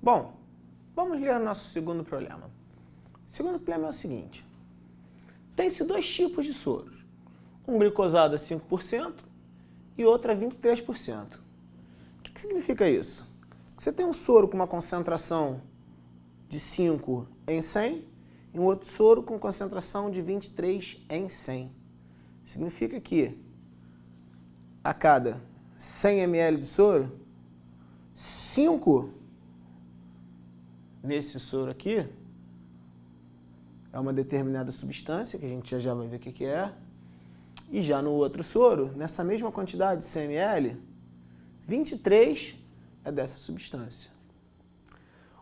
Bom, vamos ler o nosso segundo problema. O segundo problema é o seguinte. Tem-se dois tipos de soros. Um glicosado a 5% e outro a 23%. O que significa isso? Você tem um soro com uma concentração de 5 em 100 e um outro soro com concentração de 23 em 100. Significa que a cada 100 ml de soro, 5 nesse soro aqui é uma determinada substância, que a gente já vai ver o que é. E já no outro soro, nessa mesma quantidade de 100 ml, 23 é dessa substância.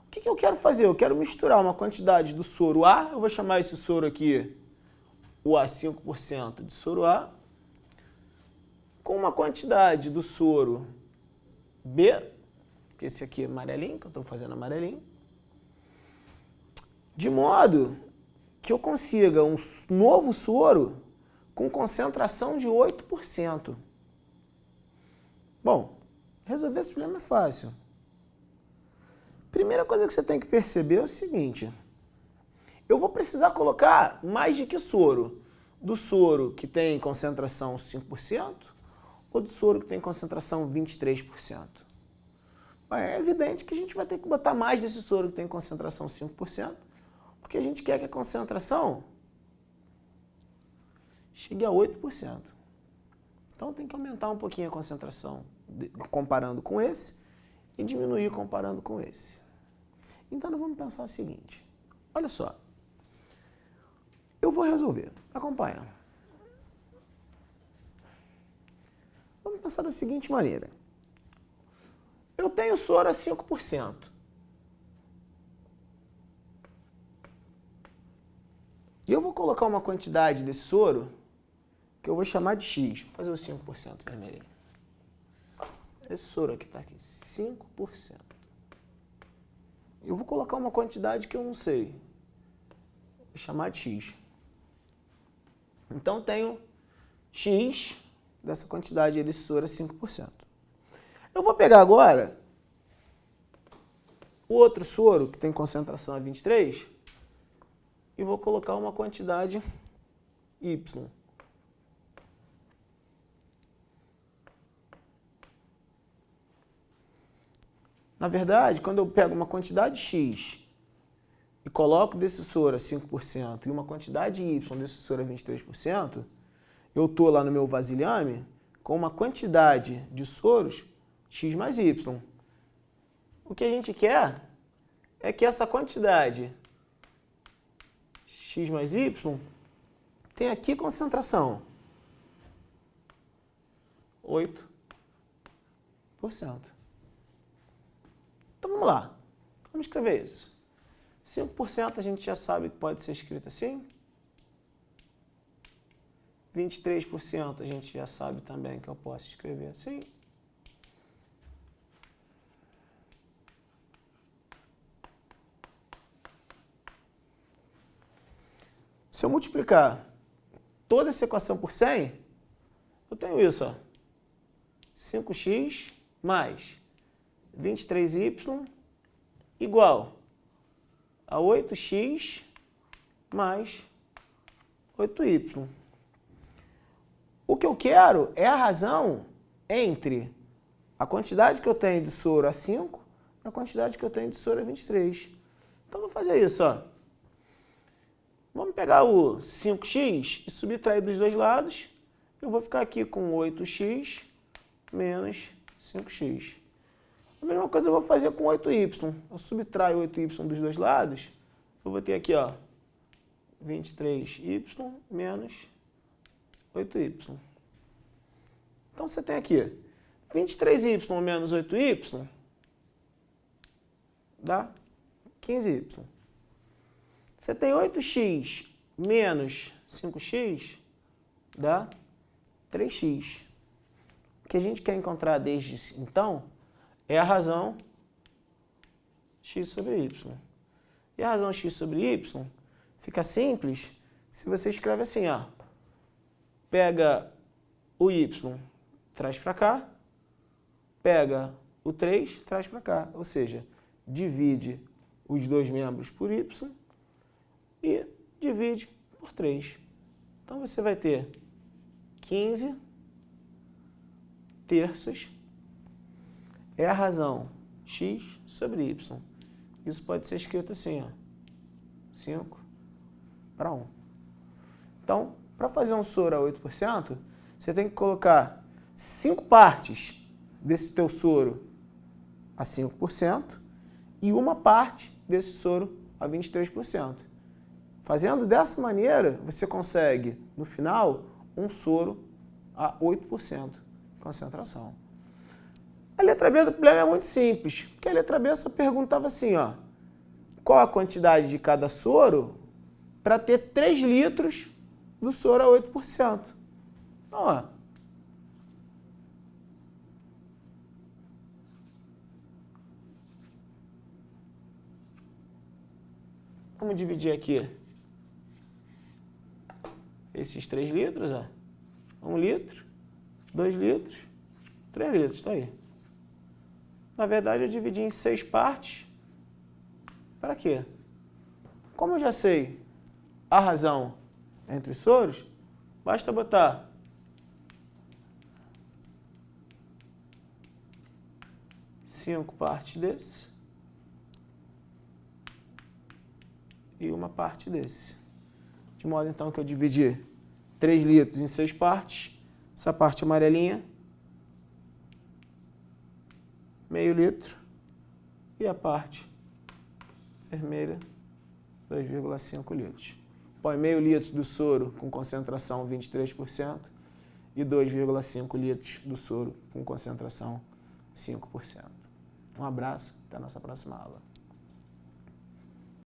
O que eu quero fazer? Eu quero misturar uma quantidade do soro A, eu vou chamar esse soro aqui, o A5% de soro A, com uma quantidade do soro B, que esse aqui é amarelinho, que eu estou fazendo amarelinho, de modo que eu consiga um novo soro com concentração de 8%. Bom, resolver esse problema é fácil. Primeira coisa que você tem que perceber é o seguinte. Eu vou precisar colocar mais de que soro? Do soro que tem concentração 5% ou do soro que tem concentração 23%? É evidente que a gente vai ter que botar mais desse soro que tem concentração 5%, porque a gente quer que a concentração chegue a 8%. Então tem que aumentar um pouquinho a concentração comparando com esse e diminuir comparando com esse. Então nós vamos pensar o seguinte. Olha só. Eu vou resolver. Acompanha. Vamos pensar da seguinte maneira. Eu tenho soro a 5%. E eu vou colocar uma quantidade desse soro que eu vou chamar de X. Vou fazer o 5% vermelhinho. Esse soro aqui está aqui, 5%. Eu vou colocar uma quantidade que eu não sei. Vou chamar de X. Então tenho X dessa quantidade desse soro a 5%. Eu vou pegar agora o outro soro que tem concentração a 23 e vou colocar uma quantidade Y. Na verdade, quando eu pego uma quantidade X e coloco desse soro a 5% e uma quantidade Y desse soro a 23%, eu estou lá no meu vasilhame com uma quantidade de soros X mais Y. O que a gente quer é que essa quantidade X mais Y tem aqui concentração 8%. Então vamos lá, vamos escrever isso. 5% a gente já sabe que pode ser escrito assim. 23% a gente já sabe também que eu posso escrever assim. Se eu multiplicar toda essa equação por 100, eu tenho isso, ó. 5x mais 23y igual a 8x mais 8y. O que eu quero é a razão entre a quantidade que eu tenho de soro a 5 e a quantidade que eu tenho de soro a 23. Então, eu vou fazer isso, ó. Vamos pegar o 5x e subtrair dos dois lados. Eu vou ficar aqui com 8x menos 5x. A mesma coisa eu vou fazer com 8y. Eu subtraio 8y dos dois lados. Eu vou ter aqui, ó, 23y menos 8y. Então, você tem aqui 23y menos 8y dá 15y. Você tem 8x menos 5x dá 3x. O que a gente quer encontrar desde então é a razão x sobre y. E a razão x sobre y fica simples se você escreve assim, ó. Pega o y, traz para cá, pega o 3, traz para cá. Ou seja, divide os dois membros por y e divide por 3. Então, você vai ter 15 terços é a razão x sobre y. Isso pode ser escrito assim, ó, 5/1. Então, para fazer um soro a 8%, você tem que colocar 5 partes desse teu soro a 5% e uma parte desse soro a 23%. Fazendo dessa maneira, você consegue, no final, um soro a 8% de concentração. A letra B do problema é muito simples, porque a letra B só perguntava assim, ó, qual a quantidade de cada soro para ter 3 litros do soro a 8%. Então, ó, vamos dividir aqui esses 3 litros, ó. 1 litro, 2 litros, 3 litros, tá aí. Na verdade, eu dividi em 6 partes. Para quê? Como eu já sei a razão entre soros, basta botar 5 partes desse e uma parte desse. De modo, então, que eu dividi 3 litros em 6 partes. Essa parte amarelinha, meio litro. E a parte vermelha, 2,5 litros. Põe meio litro do soro com concentração 23% e 2,5 litros do soro com concentração 5%. Um abraço, até a nossa próxima aula.